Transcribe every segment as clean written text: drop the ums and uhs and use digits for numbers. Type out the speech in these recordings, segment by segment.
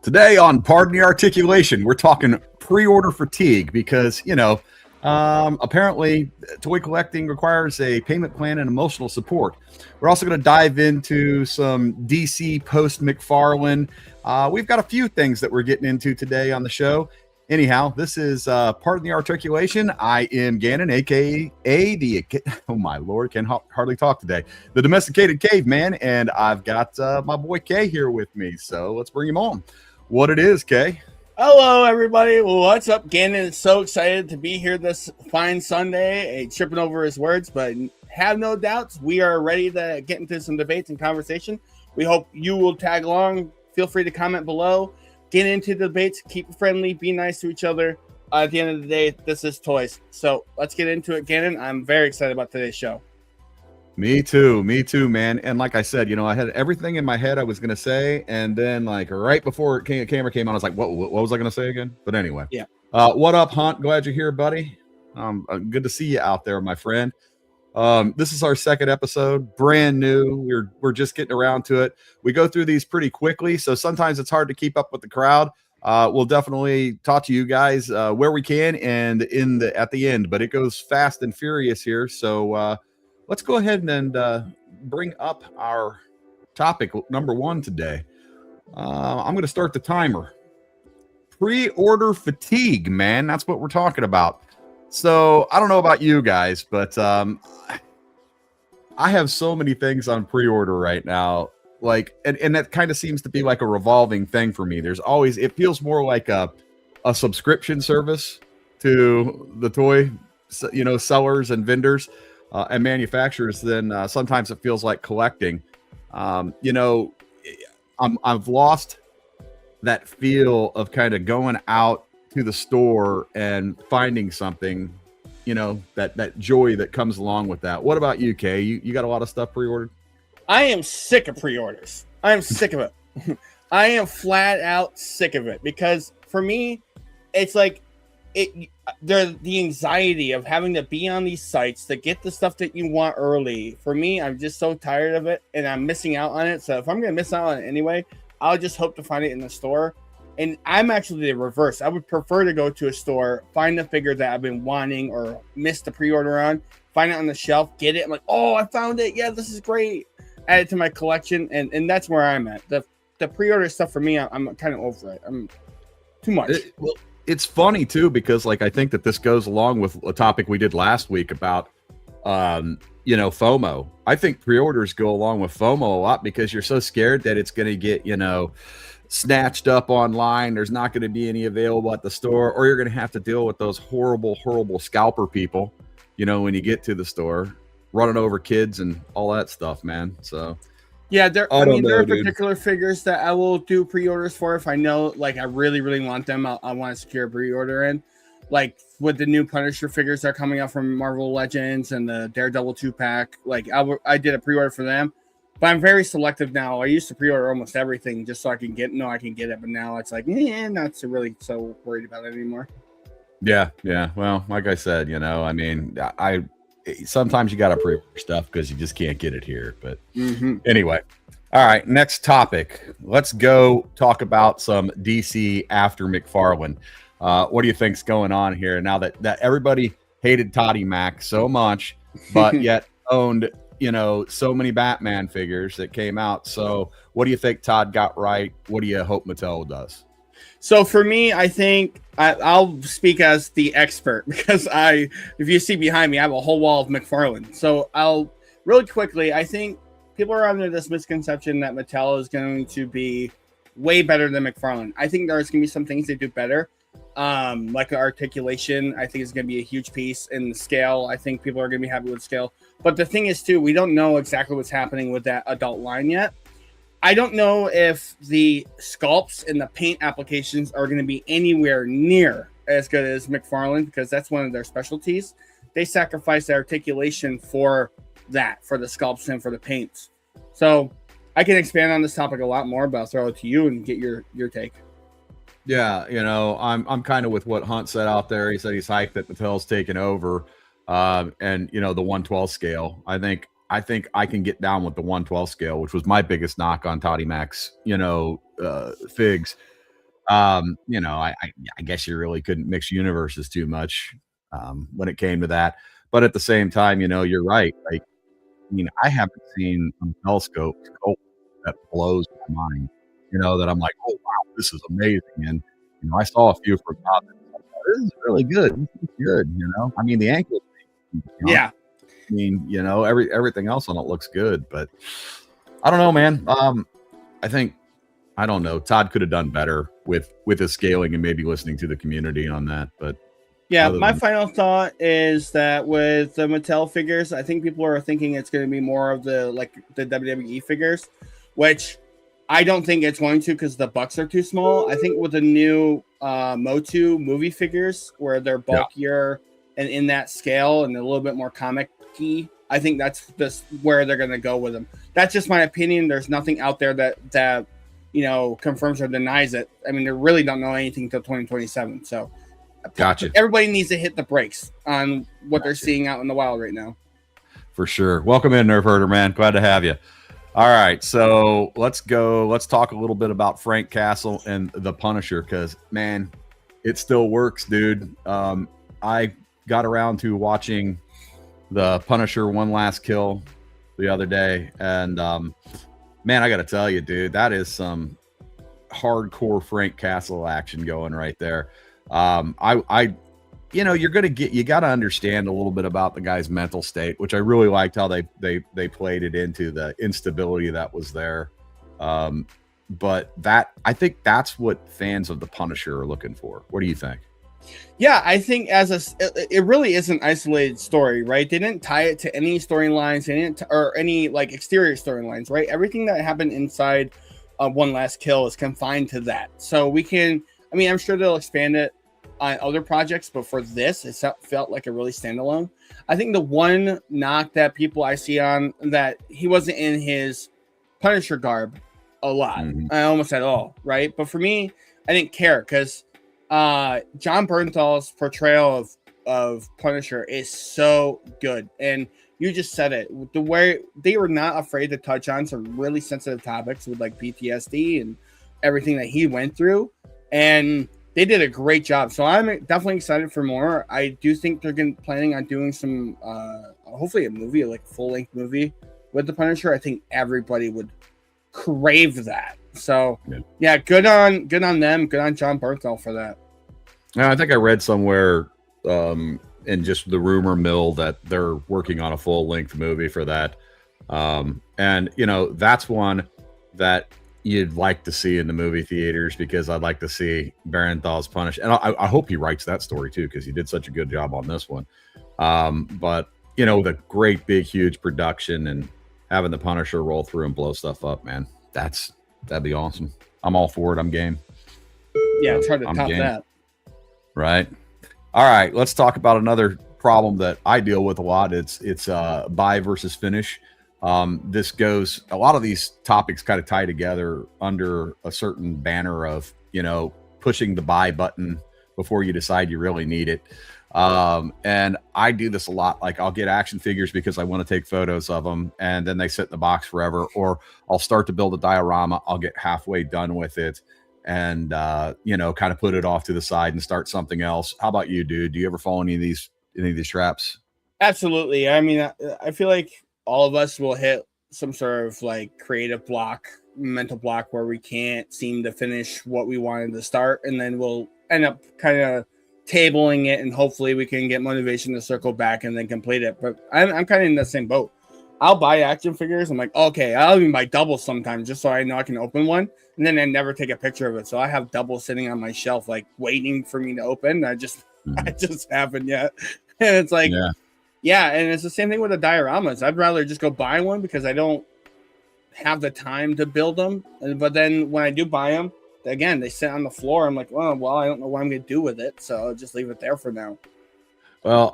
Today on Pardon the Articulation, we're talking pre-order fatigue because, apparently toy collecting requires a payment plan and emotional support. We're also going to dive into some DC post McFarlane. We've got a few things that we're getting into today on the show. Anyhow, this is Pardon the Articulation. I am Gannon, aka oh my lord, can hardly talk today. The domesticated caveman, and I've got my boy Kay here with me. So let's bring him on. What it is, Kay? Hello, everybody. Well, what's up? Gannon is so excited to be here this fine Sunday, tripping over his words, but have no doubts. We are ready to get into some debates and conversation. We hope you will tag along. Feel free to comment below. Get into the debates. Keep it friendly. Be nice to each other. At the end of the day, this is toys. So let's get into it, Gannon. I'm very excited about today's show. Me too, man. And like I said, I had everything in my head I was going to say. And then like right before camera came on, I was like, what was I going to say again? But anyway. Yeah. What up, Hunt? Glad you're here, buddy. Good to see you out there, my friend. This is our second episode, brand new. We're just getting around to it. We go through these pretty quickly, so sometimes it's hard to keep up with the crowd. We'll definitely talk to you guys where we can and at the end, but it goes fast and furious here. So let's go ahead and bring up our topic number one today. I'm going to start the timer. Pre-order fatigue, man. That's what we're talking about. So I don't know about you guys, but I have so many things on pre-order right now. Like, and that kind of seems to be like a revolving thing for me. There's always, it feels more like a subscription service to the toy, sellers and vendors and manufacturers. Then sometimes it feels like collecting. I've lost that feel of kind of going out to the store and finding something, that joy that comes along with that. What about you, Kay? You got a lot of stuff pre-ordered? I am sick of pre-orders. I am sick of it. I am flat out sick of it because for me, it's like the anxiety of having to be on these sites to get the stuff that you want early. For me, I'm just so tired of it and I'm missing out on it. So if I'm going to miss out on it anyway, I'll just hope to find it in the store. And I'm actually the reverse. I would prefer to go to a store, find the figure that I've been wanting or missed the pre-order on, find it on the shelf, get it. I'm like, oh, I found it. Yeah, this is great. Add it to my collection. And that's where I'm at. The pre-order stuff for me, I'm kind of over it. I'm too much. It's funny too, because like, I think that this goes along with a topic we did last week about, FOMO. I think pre-orders go along with FOMO a lot because you're so scared that it's going to get, snatched up online. There's not going to be any available at the store, or you're going to have to deal with those horrible scalper people, when you get to the store, running over kids and all that stuff, man. So yeah, there are particular figures that I will do pre-orders for if I know, like, I really, really want them. I want to secure a pre-order in. Like with the new Punisher figures that are coming out from Marvel Legends and the Daredevil 2-pack, like I did a pre-order for them. But I'm very selective now. I used to pre-order almost everything just so I can get it. But now it's like, not so really so worried about it anymore. Yeah. Well, like I said, I sometimes you got to pre-order stuff because you just can't get it here. But Anyway, all right. Next topic. Let's go talk about some DC after McFarlane. What do you think's going on here now that everybody hated Toddy Mac so much, but yet owned so many Batman figures that came out. So what do you think Todd got right? What do you hope Mattel does? So for me, I think I'll speak as the expert because if you see behind me, I have a whole wall of McFarlane. So I'll really quickly, I think people are under this misconception that Mattel is going to be way better than McFarlane. I think there's going to be some things they do better. Like the articulation, I think is going to be a huge piece in the scale. I think people are going to be happy with scale. But the thing is, too, we don't know exactly what's happening with that adult line yet. I don't know if the sculpts and the paint applications are going to be anywhere near as good as McFarlane because that's one of their specialties. They sacrifice the articulation for the sculpts and for the paints. So I can expand on this topic a lot more, but I'll throw it to you and get your take. Yeah, I'm kind of with what Hunt said out there. He said he's hyped that Mattel's taken over. And the 112 scale. I think I can get down with the 112 scale, which was my biggest knock on Toddy Mac's, figs. You know, I guess you really couldn't mix universes too much when it came to that. But at the same time, you know, you're right. Like, I mean, I haven't seen a telescope that blows my mind. You know, that I'm like, oh wow, this is amazing. And you know, I saw a few from top. This is really good. This is good. You know, I mean, the ankle. You know, Yeah. I mean, you know, everything else on it looks good, but I don't know, man. I think I don't know. Todd could have done better with his scaling and maybe listening to the community on that. But Yeah, other my than final thought is that with the Mattel figures, I think people are thinking it's going to be more of the WWE figures, which I don't think it's going to because the bucks are too small. I think with the new Motu movie figures, where they're bulkier and in that scale and a little bit more comic-y, I think that's just where they're going to go with them. That's just my opinion. There's nothing out there that you know confirms or denies it. I mean, they really don't know anything until 2027. So, Gotcha. Everybody needs to hit the brakes on what they're seeing out in the wild right now. For sure. Welcome in, Nerf Herder, man. Glad to have you. All right, so let's go. Let's talk a little bit about Frank Castle and the Punisher because, man, it still works, dude. I got around to watching the Punisher One Last Kill the other day, and man, I got to tell you, dude, that is some hardcore Frank Castle action going right there. You know, you got to understand a little bit about the guy's mental state, which I really liked how they played it into the instability that was there. But I think that's what fans of the Punisher are looking for. What do you think? Yeah, I think it really is an isolated story, right? They didn't tie it to any storylines, or any like exterior storylines, right? Everything that happened inside One Last Kill is confined to that. So we can, I mean, I'm sure they'll expand it on other projects, but for this, it felt like a really standalone. I think the one knock that people I see on that he wasn't in his Punisher garb a lot, almost at all, right? But for me, I didn't care because John Bernthal's portrayal of Punisher is so good, and you just said it. The way they were not afraid to touch on some really sensitive topics with like PTSD and everything that he went through, and they did a great job. So I'm definitely excited for more. I do think they're planning on doing some, hopefully a movie, like full-length movie with the Punisher. I think everybody would crave that. So yeah, good on them. Good on John Bernthal for that. Now, I think I read somewhere in just the rumor mill that they're working on a full-length movie for that. And, you know, that's one that you'd like to see in the movie theaters because I'd like to see Bernthal's Punisher. And I hope he writes that story too because he did such a good job on this one. But, you know, the great, big, huge production and having the Punisher roll through and blow stuff up, man, that'd be awesome. I'm all for it. I'm game. Yeah, it's hard to top that. Right. All right, let's talk about another problem that I deal with a lot. It's buy versus finish. This goes, a lot of these topics kind of tie together under a certain banner of, you know, pushing the buy button before you decide you really need it. And I do this a lot. Like I'll get action figures because I want to take photos of them and then they sit in the box forever, or I'll start to build a diorama. I'll get halfway done with it and, you know, kind of put it off to the side and start something else. How about you, dude? Do you ever fall any of these traps? Absolutely. I mean, I feel like all of us will hit some sort of like creative block, mental block where we can't seem to finish what we wanted to start. And then we'll end up kind of tabling it and hopefully we can get motivation to circle back and then complete it. But I'm kind of in the same boat. I'll buy action figures. I'm like, okay, I'll even buy doubles sometimes just so I know I can open one. And then I never take a picture of it. So I have doubles sitting on my shelf, like waiting for me to open. I just haven't yet. And it's like, yeah, and it's the same thing with the dioramas. I'd rather just go buy one because I don't have the time to build them. But then when I do buy them, again, they sit on the floor. I'm like, well, I don't know what I'm going to do with it. So I'll just leave it there for now. Well,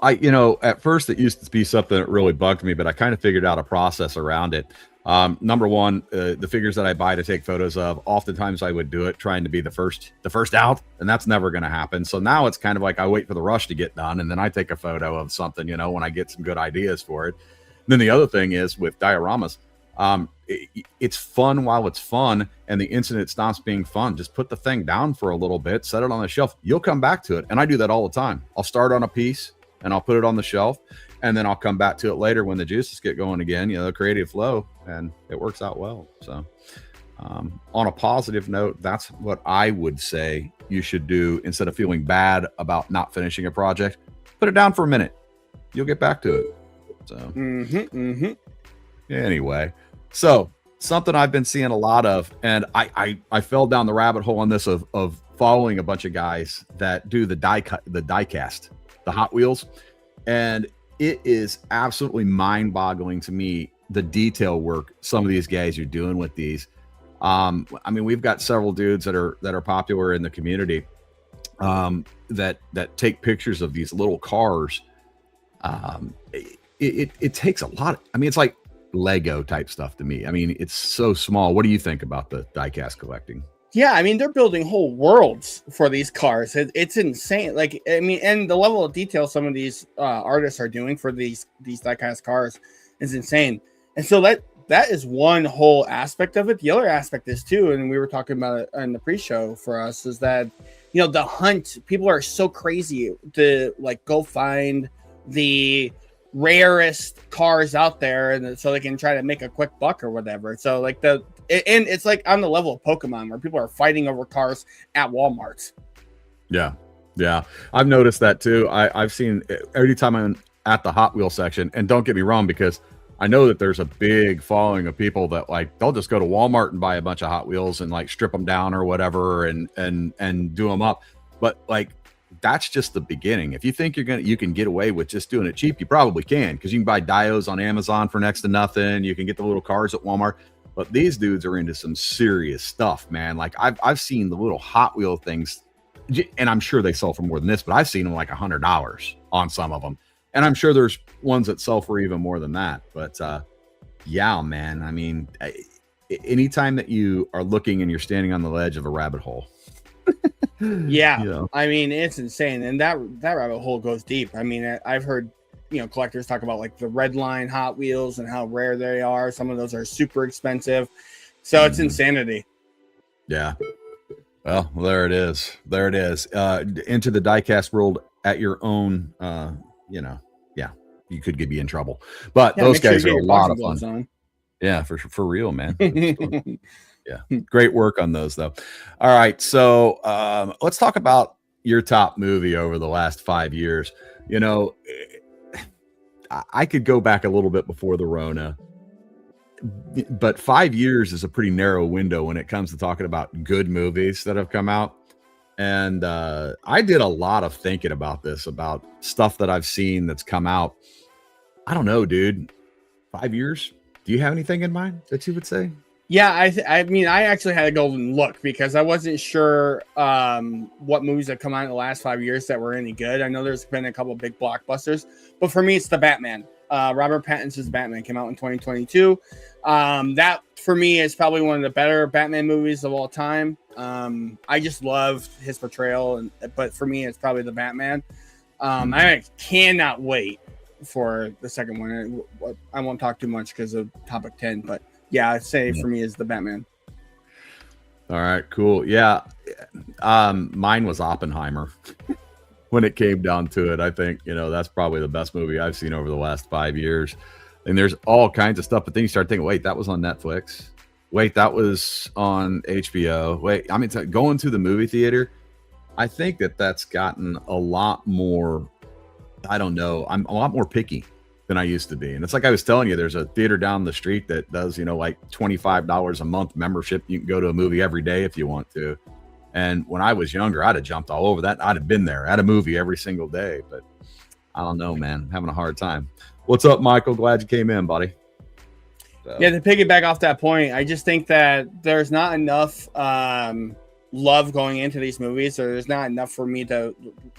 at first it used to be something that really bugged me, but I kind of figured out a process around it. Number one, the figures that I buy to take photos of, oftentimes I would do it trying to be the first out, and that's never going to happen. So now it's kind of like I wait for the rush to get done, and then I take a photo of something, when I get some good ideas for it. And then the other thing is with dioramas, It's fun while it's fun, and the instant it stops being fun, just put the thing down for a little bit, set it on the shelf. You'll come back to it, and I do that all the time. I'll start on a piece and I'll put it on the shelf, and then I'll come back to it later when the juices get going again, the creative flow, and it works out well. So on a positive note, that's what I would say you should do instead of feeling bad about not finishing a project. Put it down for a minute. You'll get back to it. So anyway, so something I've been seeing a lot of, and I fell down the rabbit hole on this of following a bunch of guys that do the diecast, the Hot Wheels, and it is absolutely mind-boggling to me the detail work some of these guys are doing with these. I mean, we've got several dudes that are popular in the community that take pictures of these little cars. It takes a lot. I mean, it's like Lego type stuff to me. I mean, it's so small. What do you think about the diecast collecting? Yeah, I mean, they're building whole worlds for these cars. It's insane. Like, I mean, and the level of detail some of these artists are doing for these diecast cars is insane. And so that is one whole aspect of it. The other aspect is too, and we were talking about it in the pre-show for us, is that the hunt. People are so crazy to like go find the rarest cars out there, and so they can try to make a quick buck or whatever. So like and it's like on the level of Pokemon where people are fighting over cars at Walmart. Yeah. I've noticed that too. I've seen every time I'm at the Hot Wheel section, and don't get me wrong, because I know that there's a big following of people that like they'll just go to Walmart and buy a bunch of Hot Wheels and like strip them down or whatever and do them up. But like that's just the beginning. If you think you can get away with just doing it cheap, you probably can, because you can buy dios on Amazon for next to nothing. You can get the little cars at Walmart. But these dudes are into some serious stuff, man. Like I've seen the little Hot Wheel things, and I'm sure they sell for more than this, but I've seen them like $100 on some of them. And I'm sure there's ones that sell for even more than that. But yeah, man, I mean, anytime that you are looking and you're standing on the ledge of a rabbit hole. Yeah, I mean, it's insane. And that rabbit hole goes deep. I mean, I've heard collectors talk about like the red line Hot Wheels and how rare they are. Some of those are super expensive, so it's insanity. Yeah, well, there it is into the diecast world at your own you could be in trouble, but those guys are a lot of fun. Yeah, for real, man. Yeah, great work on those though. All right, so let's talk about your top movie over the last 5 years. I could go back a little bit before the Rona, but 5 years is a pretty narrow window when it comes to talking about good movies that have come out. And I did a lot of thinking about this, about stuff that I've seen that's come out. I don't know, dude. 5 years? Do you have anything in mind that you would say? Yeah, I mean, I actually had to go and look because I wasn't sure what movies have come out in the last 5 years that were any good. I know there's been a couple of big blockbusters, but for me, it's the Batman. Robert Pattinson's Batman came out in 2022. That, for me, is probably one of the better Batman movies of all time. I just loved his portrayal, but for me, it's probably the Batman. I cannot wait for the second one. I won't talk too much because of topic 10, but yeah, I'd say for me is the Batman. All right, cool. Yeah. Mine was Oppenheimer. When it came down to it, I think, that's probably the best movie I've seen over the last 5 years. And there's all kinds of stuff, but then you start thinking, wait, that was on Netflix. Wait, that was on HBO. Wait, I mean, going to the movie theater, I think that's gotten a lot more, I don't know, I'm a lot more picky than I used to be. And it's like I was telling you, there's a theater down the street that does, like $25 a month membership. You can go to a movie every day if you want to. And when I was younger, I'd have jumped all over that. I'd have been there at a movie every single day. But I don't know, man. I'm having a hard time. What's up, Michael? Glad you came in, buddy. So. Yeah, to piggyback off that point, I just think that there's not enough love going into these movies, or there's not enough for me to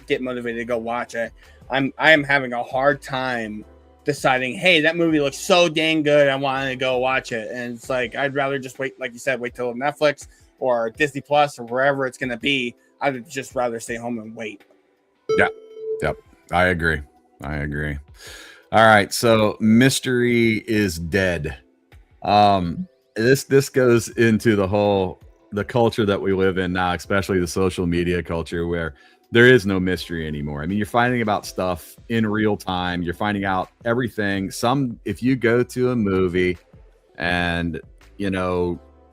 get motivated to go watch it. I am having a hard time deciding, hey, that movie looks so dang good, I want to go watch it. And it's like, I'd rather just wait, like you said, wait till Netflix or Disney Plus or wherever it's going to be. I'd just rather stay home and wait. Yeah. Yep. I agree. All right. So Mystery is Dead. This goes into the culture that we live in now, especially the social media culture, where there is no mystery anymore. I mean, you're finding about stuff in real time. You're finding out everything. If you go to a movie and,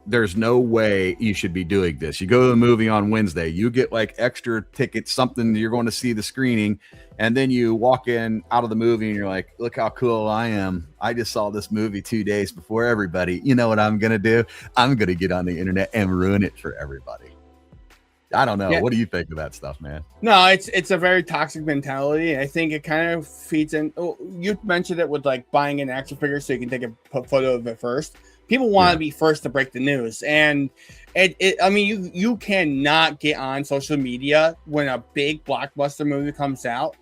there's no way you should be doing this. You go to the movie on Wednesday, you get like extra tickets, something you're going to see the screening. And then you walk in out of the movie and you're like, look how cool I am. I just saw this movie 2 days before everybody. You know what I'm going to do? I'm going to get on the internet and ruin it for everybody. I don't know. Yeah. What do you think of that stuff, man? No, it's a very toxic mentality. I think it kind of feeds in. Oh, you mentioned it with like buying an action figure so you can take a photo of it first. People want to be first to break the news. And I mean, you cannot get on social media when a big blockbuster movie comes out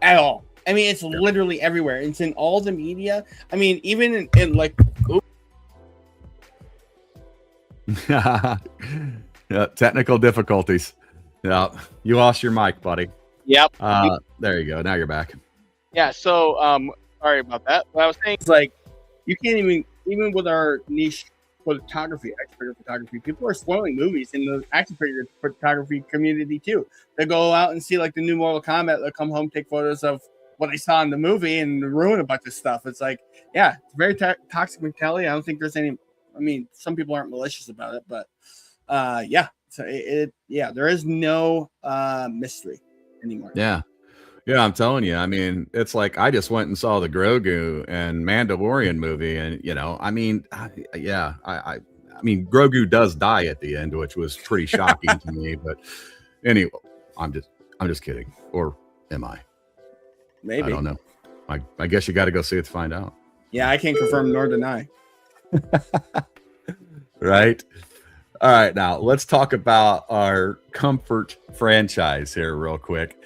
at all. I mean, it's literally everywhere. It's in all the media. I mean, even in like... Yeah, technical difficulties. Yeah, you lost your mic, buddy. Yep. There you go. Now you're back. Yeah. So, sorry about that. What I was saying is like, you can't even with our niche photography, action figure photography, people are spoiling movies in the action figure photography community too. They go out and see like the new Mortal Kombat. They'll come home, take photos of what they saw in the movie, and ruin a bunch of stuff. It's like, yeah, it's very toxic mentality. I don't think there's any. I mean, some people aren't malicious about it, but yeah. So there is no mystery anymore. Yeah, I'm telling you. I mean, it's like I just went and saw the Grogu and Mandalorian movie, and I mean, I mean, Grogu does die at the end, which was pretty shocking to me. But anyway, I'm just kidding, or am I? Maybe. I don't know. I guess you got to go see it to find out. Yeah, I can't confirm nor deny. Right. All right, now let's talk about our comfort franchise here real quick.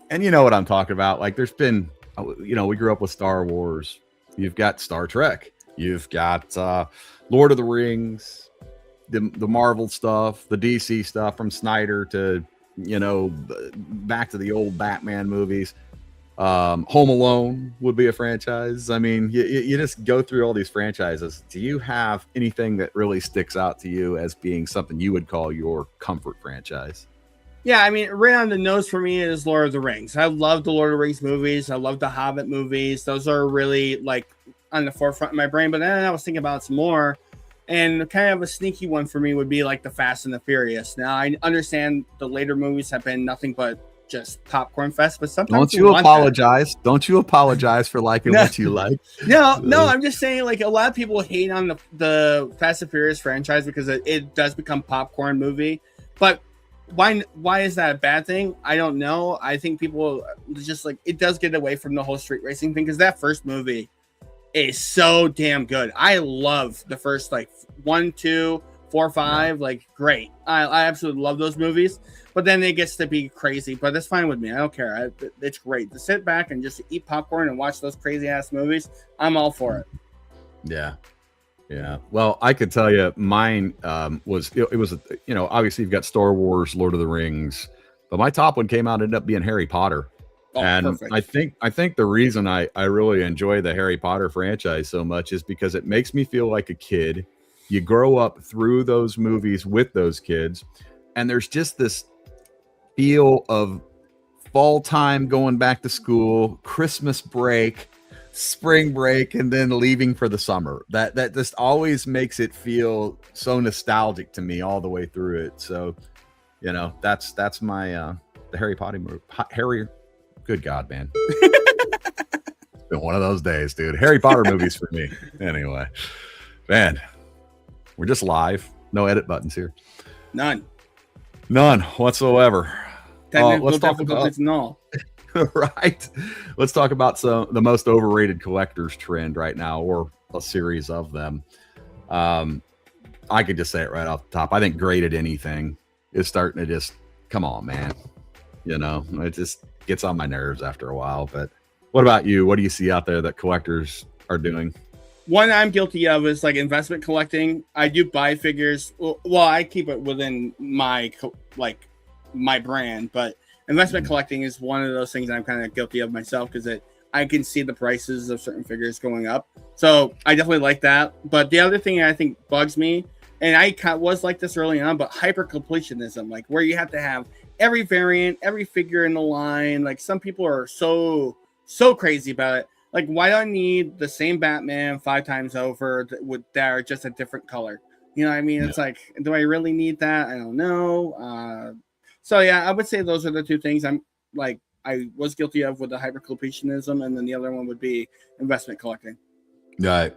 And you know what I'm talking about. Like there's been, we grew up with Star Wars. You've got Star Trek. You've got Lord of the Rings, the Marvel stuff, the DC stuff from Snyder to, back to the old Batman movies. Home Alone would be a franchise. I mean, you just go through all these franchises. Do you have anything that really sticks out to you as being something you would call your comfort franchise? Yeah, I mean, right on the nose for me is Lord of the Rings. I love the Lord of the Rings movies. I love the Hobbit movies. Those are really like on the forefront of my brain. But then I was thinking about some more, and kind of a sneaky one for me would be like the Fast and the Furious. Now I understand the later movies have been nothing but just popcorn fest, but sometimes don't you apologize for liking what you like. No, I'm just saying, like, a lot of people hate on the Fast and Furious franchise because it does become popcorn movie. But why is that a bad thing? I don't know. I think people just like, it does get away from the whole street racing thing, because that first movie is so damn good. I love the first like 1, 2, 4, 5, like great. I absolutely love those movies. But then it gets to be crazy, but that's fine with me. I don't care. It's great to sit back and just eat popcorn and watch those crazy ass movies. I'm all for it. Yeah. Well, I could tell you mine was obviously you've got Star Wars, Lord of the Rings, but my top one ended up being Harry Potter. Oh, and perfect. I think the reason I really enjoy the Harry Potter franchise so much is because it makes me feel like a kid. You grow up through those movies with those kids, and there's just this feel of fall time, going back to school, Christmas break, spring break, and then leaving for the summer. That just always makes it feel so nostalgic to me all the way through it. So, that's my the Harry Potter movie. Good God, man. It's been one of those days, dude. Harry Potter movies for me. Anyway, man, we're just live. No edit buttons here. None whatsoever. Let's talk about right. Let's talk about the most overrated collectors trend right now, or a series of them. I could just say it right off the top. I think graded anything is starting to just come on, man. It just gets on my nerves after a while. But what about you? What do you see out there that collectors are doing? One I'm guilty of is like investment collecting. I do buy figures. Well, I keep it within my brand, but investment collecting is one of those things I'm kind of guilty of myself, because I can see the prices of certain figures going up. So I definitely like that. But the other thing I think bugs me, and I was like this early on, but hyper completionism, like where you have to have every variant, every figure in the line. Like some people are so crazy about it. Like, why do I need the same Batman 5 times over that are just a different color? You know what I mean? Yeah. It's like, do I really need that? I don't know. So yeah, I would say those are the two things I was guilty of with the hyper completionism, and then the other one would be investment collecting. Right.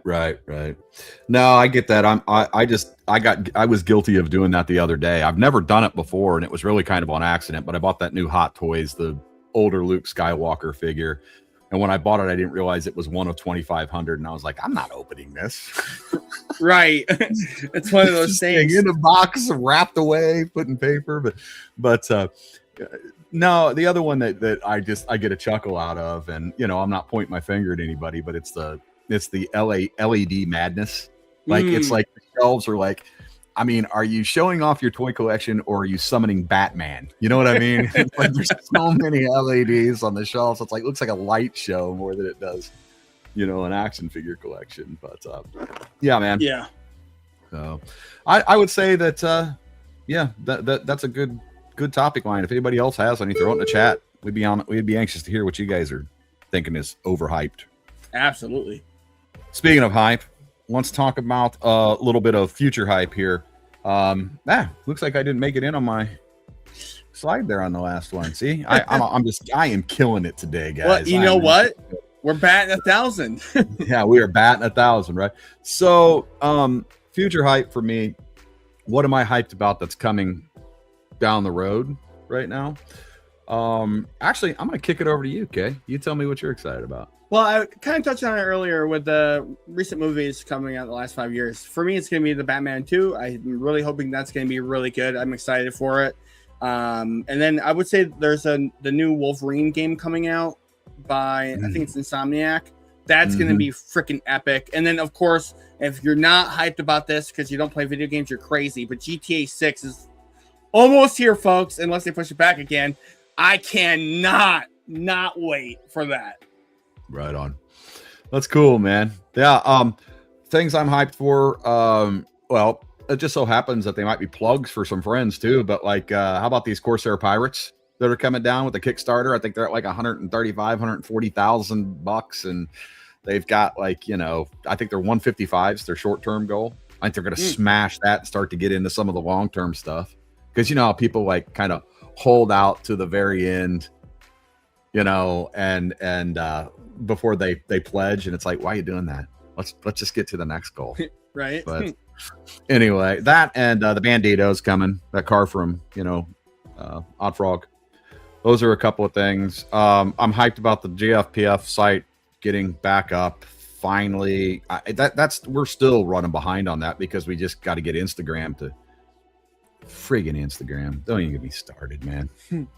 No, I get that. I was guilty of doing that the other day. I've never done it before, and it was really kind of on accident, but I bought that new Hot Toys, the older Luke Skywalker figure. And when I bought it, I didn't realize it was one of 2,500. And I was like, I'm not opening this. Right. It's one of those things. In a box, wrapped away, put in paper. But no, the other one that I get a chuckle out of, and, I'm not pointing my finger at anybody, but it's the LED madness. Like, it's like the shelves are like, I mean, are you showing off your toy collection or are you summoning Batman? You know what I mean? It's like there's so many LEDs on the shelves. It's like, looks like a light show more than it does, an action figure collection. But yeah, man. Yeah. So I would say that, that's a good topic line. If anybody else has any, throw it in the chat. We'd be anxious to hear what you guys are thinking is overhyped. Absolutely. Speaking of hype, let's talk about a little bit of future hype here. Looks like I didn't make it in on my slide there on the last one. See, I am killing it today, guys. Well, you know what? We're batting 1,000. Yeah, we are batting 1,000, right? So, future hype for me. What am I hyped about that's coming down the road right now? Actually, I'm going to kick it over to you, Kay. You tell me what you're excited about. Well, I kind of touched on it earlier with the recent movies coming out in the last 5 years. For me, it's going to be the Batman 2. I'm really hoping that's going to be really good. I'm excited for it. And then I would say there's the new Wolverine game coming out by, I think it's Insomniac. That's going to be freaking epic. And then, of course, if you're not hyped about this because you don't play video games, you're crazy. But GTA 6 is almost here, folks, unless they push it back again. I cannot not wait for that. Right on. That's cool, man. Yeah. Things I'm hyped for. Well, it just so happens that they might be plugs for some friends too. But like, how about these Corsair Pirates that are coming down with the Kickstarter? I think they're at like $140,000, and they've got like, I think they're 155s, their short-term goal. I think they're going to smash that and start to get into some of the long-term stuff. Because how people like kind of hold out to the very end, and before they pledge, and it's like, why are you doing that? Let's just get to the next goal. Right. But anyway, that and the Bandito's coming, that car from Odd Frog. Those are a couple of things. I'm hyped about the GFPF site getting back up finally. We're still running behind on that because we just got to get Instagram to friggin' Instagram. Don't even get me started, man.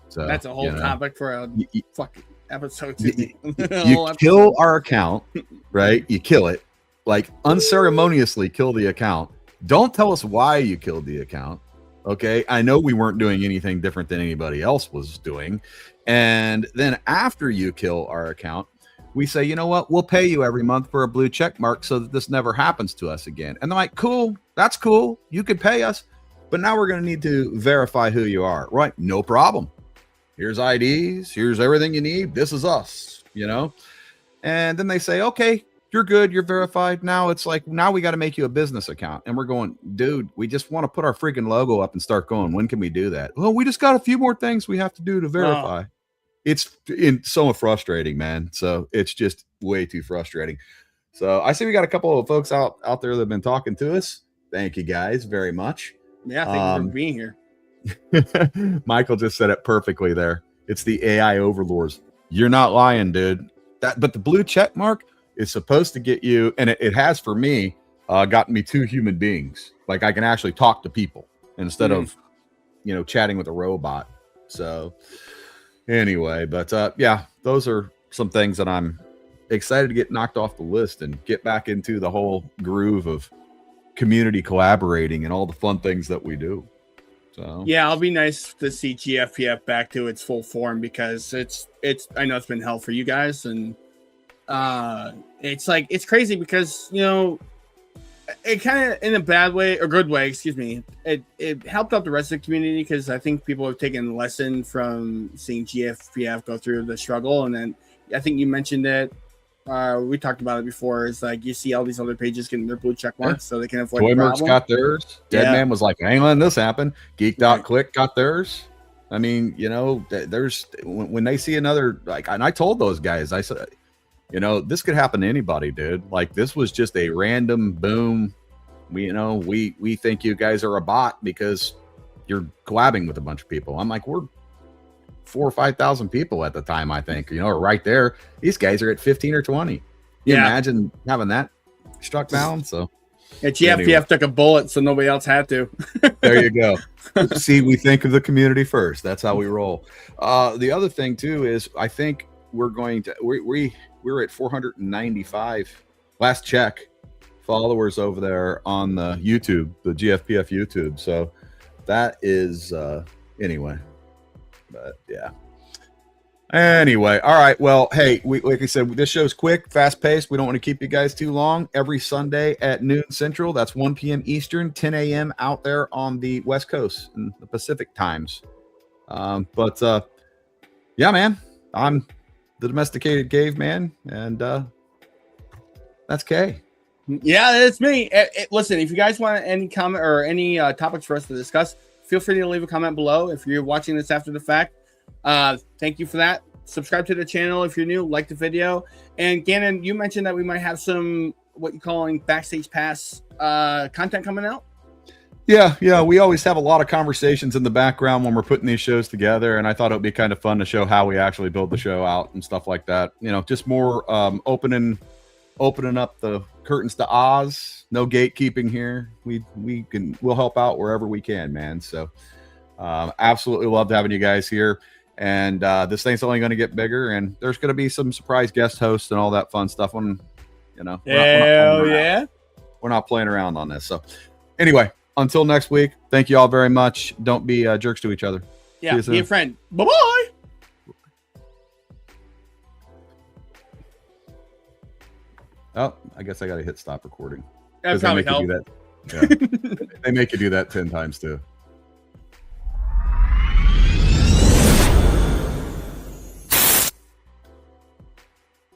So that's a whole topic for a fucking episode. You kill our account, right? You kill it, like unceremoniously kill the account. Don't tell us why you killed the account. Okay, I know we weren't doing anything different than anybody else was doing. And then after you kill our account, we say, you know what? We'll pay you every month for a blue check mark so that this never happens to us again. And they're like, cool, that's cool. You could pay us. But now we're going to need to verify who you are, right? No problem. Here's IDs. Here's everything you need. This is us, And then they say, okay, you're good. You're verified. Now it's like, now we got to make you a business account. And we're going, dude, we just want to put our freaking logo up and start going. When can we do that? Well, we just got a few more things we have to do to verify. It's so frustrating, man. So it's just way too frustrating. So I see we got a couple of folks out there that have been talking to us. Thank you guys very much. Yeah, thank you for being here. Michael just said it perfectly there. It's the AI overlords. You're not lying, dude. But the blue check mark is supposed to get you, and it has for me, gotten me 2 human beings. Like I can actually talk to people instead of, chatting with a robot. So anyway, but yeah, those are some things that I'm excited to get knocked off the list and get back into the whole groove of community collaborating and all the fun things that we do. So yeah, it'll be nice to see GFPF back to its full form because it's I know it's been hell for you guys, and It's like, it's crazy because, you know, it kind of, in a bad way or good way, excuse me, it helped out the rest of the community because I think people have taken a lesson from seeing GFPF go through the struggle. And then I think you mentioned it. We talked about it before. It's like you see all these other pages getting their blue check marks so they can avoid the problem. got theirs. Deadman was like, I ain't letting this happen. Geek.click got theirs. I mean, you know, there's when they see another, like, and I told those guys, I said, you know, this could happen to anybody, dude. Like, this was just a random boom. We think you guys are a bot because you're collabing with a bunch of people. I'm like, we're 4,000 or 5,000 people at the time, I think, you know, right there. These guys are at 15 or 20. You imagine having that struck down? So GFPF took a bullet so nobody else had to. There you go. See, we think of the community first. That's how we roll. The other thing too is I think we're going to we're at 495 last check followers over there on the YouTube, the GFPF YouTube. So that is anyway. But yeah. Anyway, all right. Well, hey, like I said, this show's quick, fast paced. We don't want to keep you guys too long. Every Sunday at noon Central, that's 1 p.m. Eastern, 10 a.m. out there on the West Coast and the Pacific times. Yeah, man, I'm the domesticated caveman, and that's Kay. Yeah, that's me. Listen, if you guys want any comment or any topics for us to discuss, feel free to leave a comment below. If you're watching this after the fact, thank you for that. Subscribe to the channel if you're new, like the video. And Gannon, you mentioned that we might have some what you're calling backstage pass content coming out. Yeah, we always have a lot of conversations in the background when we're putting these shows together, and I thought it would be kind of fun to show how we actually build the show out and stuff like that. You know, just more opening up the curtains to Oz. No gatekeeping here. We'll help out wherever we can, man. So absolutely loved having you guys here. And this thing's only going to get bigger, and there's going to be some surprise guest hosts and all that fun stuff. When you know, we're not playing around on this. So anyway, until next week, thank you all very much. Don't be jerks to each other. Yeah, be a friend. Bye bye. Oh, I guess I got to hit stop recording. That probably helped. Yeah. They make you do that 10 times too.